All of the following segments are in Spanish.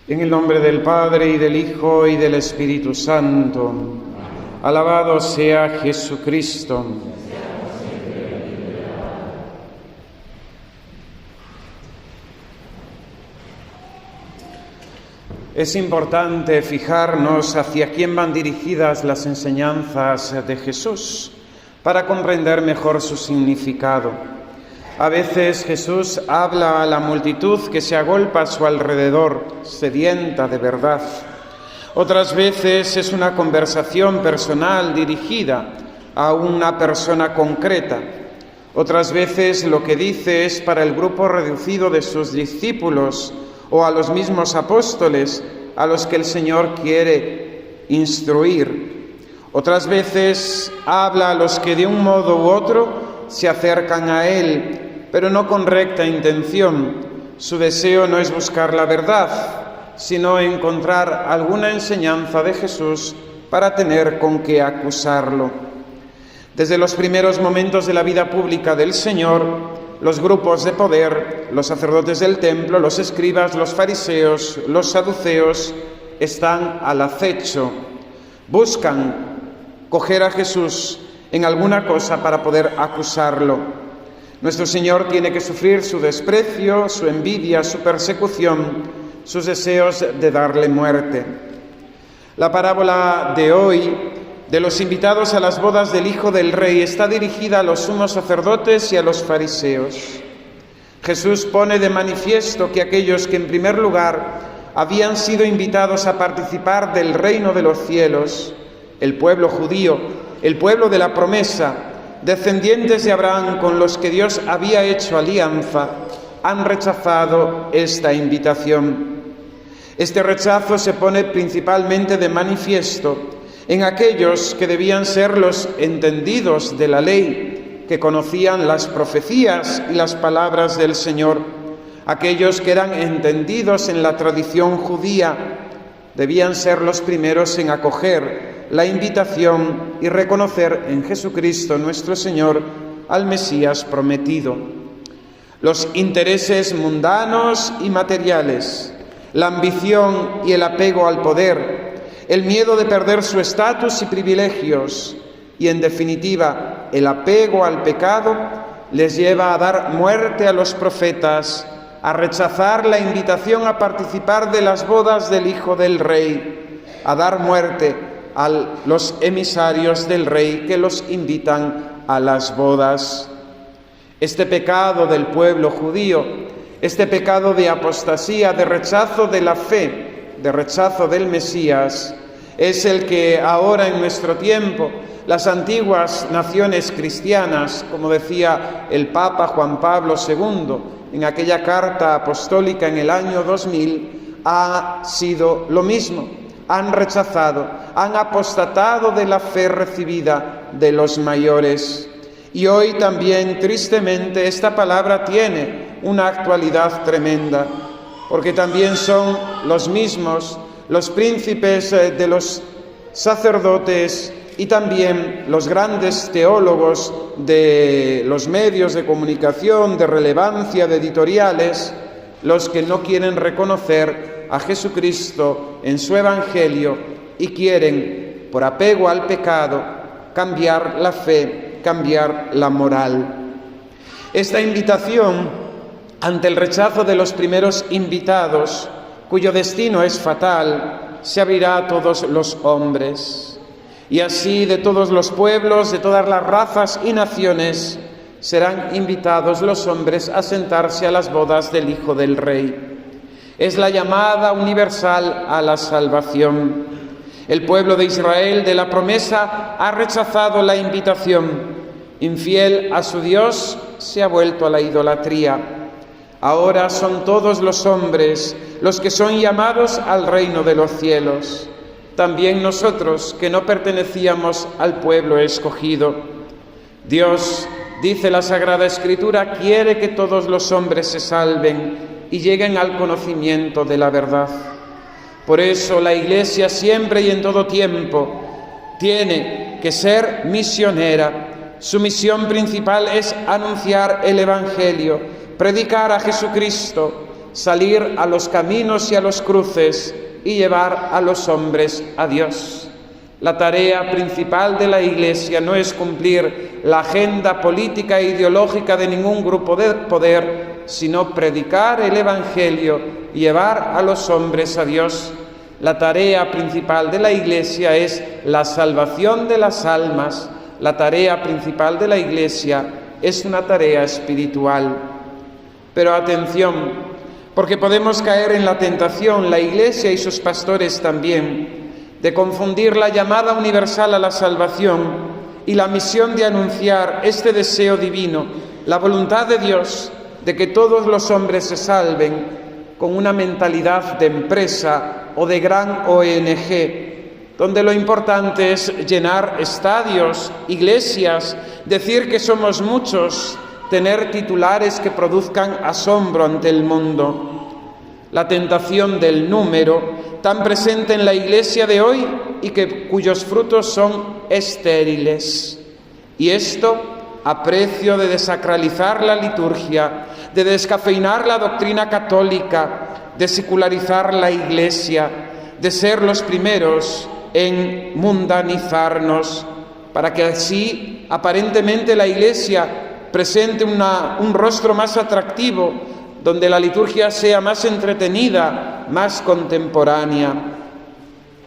En el nombre del Padre, y del Hijo, y del Espíritu Santo. Alabado sea Jesucristo. Es importante fijarnos hacia quién van dirigidas las enseñanzas de Jesús para comprender mejor su significado. A veces Jesús habla a la multitud que se agolpa a su alrededor, sedienta de verdad. Otras veces es una conversación personal dirigida a una persona concreta. Otras veces lo que dice es para el grupo reducido de sus discípulos o a los mismos apóstoles a los que el Señor quiere instruir. Otras veces habla a los que de un modo u otro se acercan a Él, pero no con recta intención. Su deseo no es buscar la verdad, sino encontrar alguna enseñanza de Jesús para tener con qué acusarlo. Desde los primeros momentos de la vida pública del Señor, los grupos de poder, los sacerdotes del templo, los escribas, los fariseos, los saduceos, están al acecho. Buscan coger a Jesús en alguna cosa para poder acusarlo. Nuestro Señor tiene que sufrir su desprecio, su envidia, su persecución, sus deseos de darle muerte. La parábola de hoy, de los invitados a las bodas del Hijo del Rey, está dirigida a los sumos sacerdotes y a los fariseos. Jesús pone de manifiesto que aquellos que en primer lugar habían sido invitados a participar del reino de los cielos, el pueblo judío, el pueblo de la promesa, descendientes de Abraham con los que Dios había hecho alianza, han rechazado esta invitación. Este rechazo se pone principalmente de manifiesto en aquellos que debían ser los entendidos de la ley, que conocían las profecías y las palabras del Señor. Aquellos que eran entendidos en la tradición judía debían ser los primeros en acoger la invitación y reconocer en Jesucristo nuestro Señor al Mesías prometido. Los intereses mundanos y materiales, la ambición y el apego al poder, el miedo de perder su estatus y privilegios y, en definitiva, el apego al pecado les lleva a dar muerte a los profetas, a rechazar la invitación a participar de las bodas del Hijo del Rey, a dar muerte a los emisarios del Rey que los invitan a las bodas. Este pecado del pueblo judío, este pecado de apostasía, de rechazo de la fe, de rechazo del Mesías, es el que ahora en nuestro tiempo las antiguas naciones cristianas, como decía el Papa Juan Pablo II en aquella carta apostólica en el año 2000, ha sido lo mismo. Han rechazado, han apostatado de la fe recibida de los mayores. Y hoy también, tristemente, esta palabra tiene una actualidad tremenda, porque también son los mismos, los príncipes de los sacerdotes y también los grandes teólogos de los medios de comunicación, de relevancia, de editoriales, los que no quieren reconocer a Jesucristo en su Evangelio y quieren, por apego al pecado, cambiar la fe, cambiar la moral. Esta invitación, ante el rechazo de los primeros invitados, cuyo destino es fatal, se abrirá a todos los hombres. Y así de todos los pueblos, de todas las razas y naciones, serán invitados los hombres a sentarse a las bodas del Hijo del Rey. Es la llamada universal a la salvación. El pueblo de Israel de la promesa ha rechazado la invitación. Infiel a su Dios, se ha vuelto a la idolatría. Ahora son todos los hombres los que son llamados al reino de los cielos. También nosotros, que no pertenecíamos al pueblo escogido. Dios, dice la Sagrada Escritura, quiere que todos los hombres se salven y lleguen al conocimiento de la verdad. Por eso la Iglesia siempre y en todo tiempo tiene que ser misionera. Su misión principal es anunciar el Evangelio, predicar a Jesucristo, salir a los caminos y a los cruces y llevar a los hombres a Dios. La tarea principal de la Iglesia no es cumplir la agenda política e ideológica de ningún grupo de poder, sino predicar el Evangelio y llevar a los hombres a Dios. La tarea principal de la Iglesia es la salvación de las almas. La tarea principal de la Iglesia es una tarea espiritual. Pero atención, porque podemos caer en la tentación, la Iglesia y sus pastores también, de confundir la llamada universal a la salvación y la misión de anunciar este deseo divino, la voluntad de Dios de que todos los hombres se salven, con una mentalidad de empresa o de gran ONG, donde lo importante es llenar estadios, iglesias, decir que somos muchos, tener titulares que produzcan asombro ante el mundo. La tentación del número, tan presente en la Iglesia de hoy y cuyos frutos son estériles. Y esto a precio de desacralizar la liturgia, de descafeinar la doctrina católica, de secularizar la Iglesia, de ser los primeros en mundanizarnos, para que así aparentemente la Iglesia presente un rostro más atractivo, donde la liturgia sea más entretenida, más contemporánea.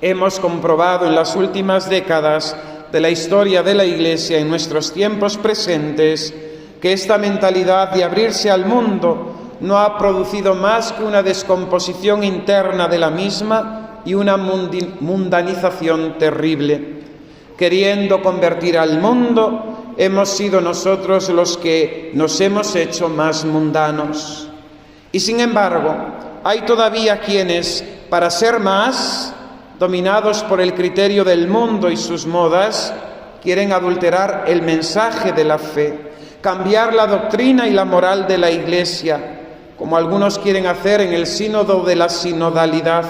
Hemos comprobado en las últimas décadas de la historia de la Iglesia en nuestros tiempos presentes que esta mentalidad de abrirse al mundo no ha producido más que una descomposición interna de la misma y una mundanización terrible. Queriendo convertir al mundo, hemos sido nosotros los que nos hemos hecho más mundanos. Y sin embargo, hay todavía quienes, para ser más, dominados por el criterio del mundo y sus modas, quieren adulterar el mensaje de la fe, cambiar la doctrina y la moral de la Iglesia, como algunos quieren hacer en el sínodo de la sinodalidad,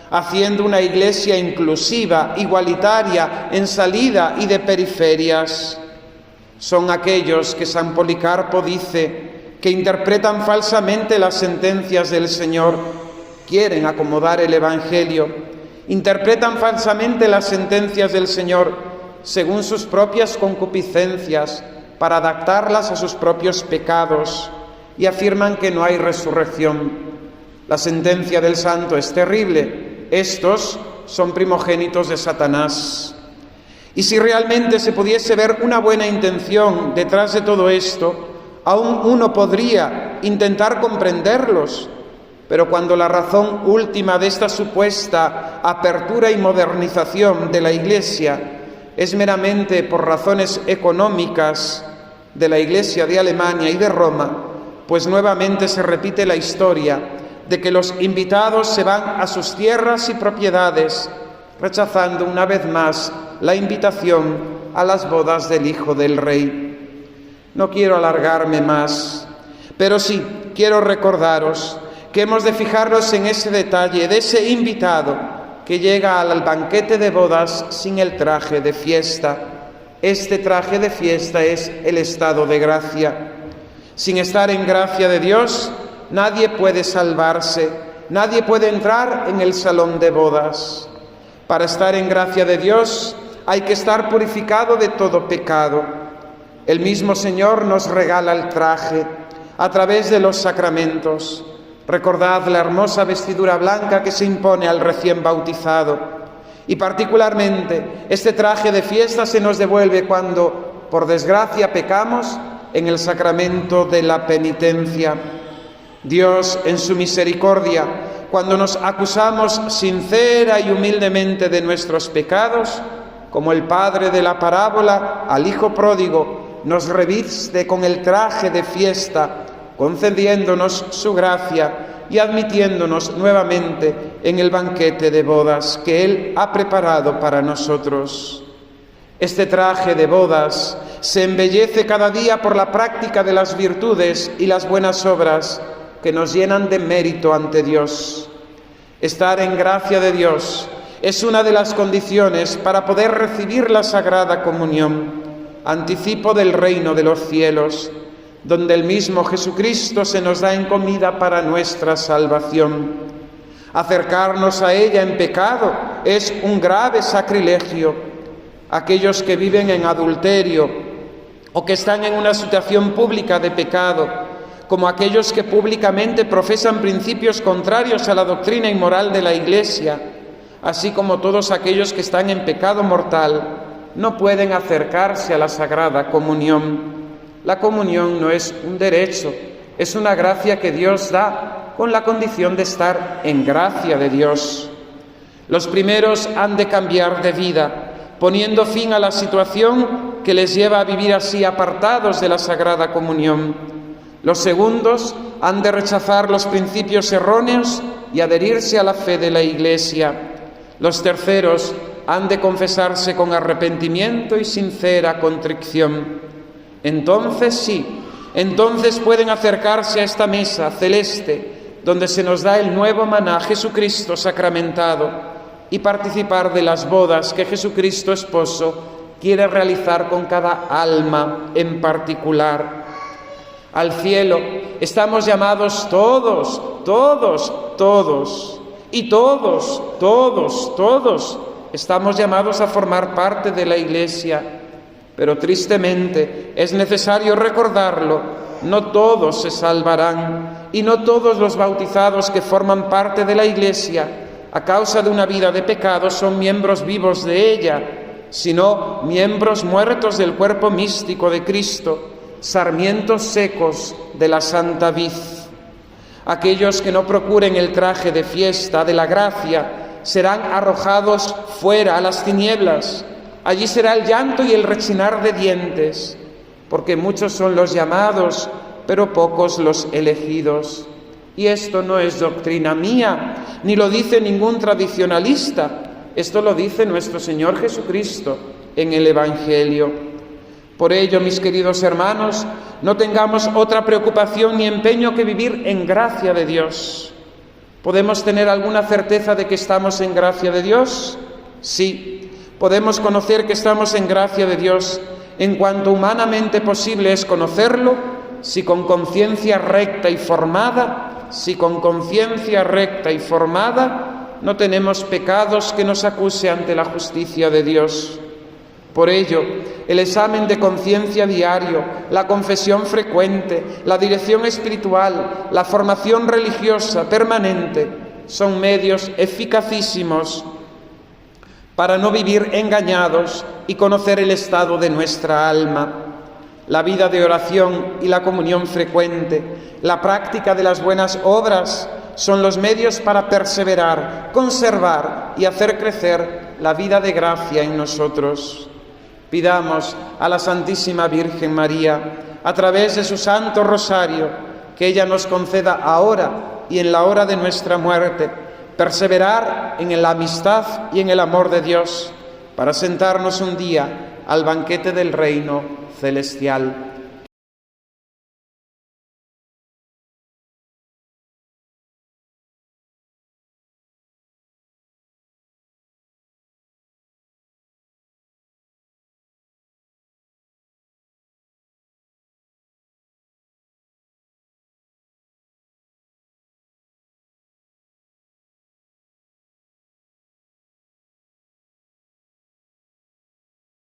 haciendo una Iglesia inclusiva, igualitaria, en salida y de periferias. Son aquellos que San Policarpo dice que interpretan falsamente las sentencias del Señor, quieren acomodar el Evangelio, interpretan falsamente las sentencias del Señor según sus propias concupiscencias, para adaptarlas a sus propios pecados, y afirman que no hay resurrección. La sentencia del santo es terrible. Estos son primogénitos de Satanás. Y si realmente se pudiese ver una buena intención detrás de todo esto, aún uno podría intentar comprenderlos, pero cuando la razón última de esta supuesta apertura y modernización de la Iglesia es meramente por razones económicas de la Iglesia de Alemania y de Roma, pues nuevamente se repite la historia de que los invitados se van a sus tierras y propiedades, rechazando una vez más la invitación a las bodas del Hijo del Rey. No quiero alargarme más, pero sí quiero recordaros que hemos de fijarnos en ese detalle de ese invitado que llega al banquete de bodas sin el traje de fiesta. Este traje de fiesta es el estado de gracia. Sin estar en gracia de Dios, nadie puede salvarse, nadie puede entrar en el salón de bodas. Para estar en gracia de Dios hay que estar purificado de todo pecado. El mismo Señor nos regala el traje a través de los sacramentos. Recordad la hermosa vestidura blanca que se impone al recién bautizado. Y particularmente este traje de fiesta se nos devuelve cuando, por desgracia, pecamos en el sacramento de la penitencia. Dios, en su misericordia, cuando nos acusamos sincera y humildemente de nuestros pecados, como el padre de la parábola al hijo pródigo, nos reviste con el traje de fiesta, concediéndonos su gracia y admitiéndonos nuevamente en el banquete de bodas que Él ha preparado para nosotros. Este traje de bodas se embellece cada día por la práctica de las virtudes y las buenas obras que nos llenan de mérito ante Dios. Estar en gracia de Dios es una de las condiciones para poder recibir la Sagrada Comunión, anticipo del reino de los cielos, donde el mismo Jesucristo se nos da en comida para nuestra salvación. Acercarnos a ella en pecado es un grave sacrilegio. Aquellos que viven en adulterio o que están en una situación pública de pecado, como aquellos que públicamente profesan principios contrarios a la doctrina y moral de la Iglesia, así como todos aquellos que están en pecado mortal, no pueden acercarse a la Sagrada Comunión. La comunión no es un derecho, es una gracia que Dios da con la condición de estar en gracia de Dios. Los primeros han de cambiar de vida, poniendo fin a la situación que les lleva a vivir así apartados de la Sagrada Comunión. Los segundos han de rechazar los principios erróneos y adherirse a la fe de la Iglesia. Los terceros han de confesarse con arrepentimiento y sincera contrición. Entonces sí, entonces pueden acercarse a esta mesa celeste, donde se nos da el nuevo maná, Jesucristo sacramentado, y participar de las bodas que Jesucristo Esposo quiere realizar con cada alma en particular. Al cielo estamos llamados todos, y todos estamos llamados a formar parte de la Iglesia. Pero tristemente es necesario recordarlo, no todos se salvarán y no todos los bautizados que forman parte de la Iglesia a causa de una vida de pecado son miembros vivos de ella, sino miembros muertos del cuerpo místico de Cristo, sarmientos secos de la Santa Vid. Aquellos que no procuren el traje de fiesta de la gracia serán arrojados fuera a las tinieblas. Allí será el llanto y el rechinar de dientes, porque muchos son los llamados, pero pocos los elegidos. Y esto no es doctrina mía, ni lo dice ningún tradicionalista. Esto lo dice nuestro Señor Jesucristo en el Evangelio. Por ello, mis queridos hermanos, no tengamos otra preocupación ni empeño que vivir en gracia de Dios. ¿Podemos tener alguna certeza de que estamos en gracia de Dios? Sí. Podemos conocer que estamos en gracia de Dios en cuanto humanamente posible es conocerlo, si con conciencia recta y formada, no tenemos pecados que nos acuse ante la justicia de Dios. Por ello, el examen de conciencia diario, la confesión frecuente, la dirección espiritual, la formación religiosa permanente son medios eficacísimos para no vivir engañados y conocer el estado de nuestra alma. La vida de oración y la comunión frecuente, la práctica de las buenas obras son los medios para perseverar, conservar y hacer crecer la vida de gracia en nosotros. Pidamos a la Santísima Virgen María, a través de su Santo Rosario, que ella nos conceda ahora y en la hora de nuestra muerte, perseverar en la amistad y en el amor de Dios, para sentarnos un día al banquete del reino celestial.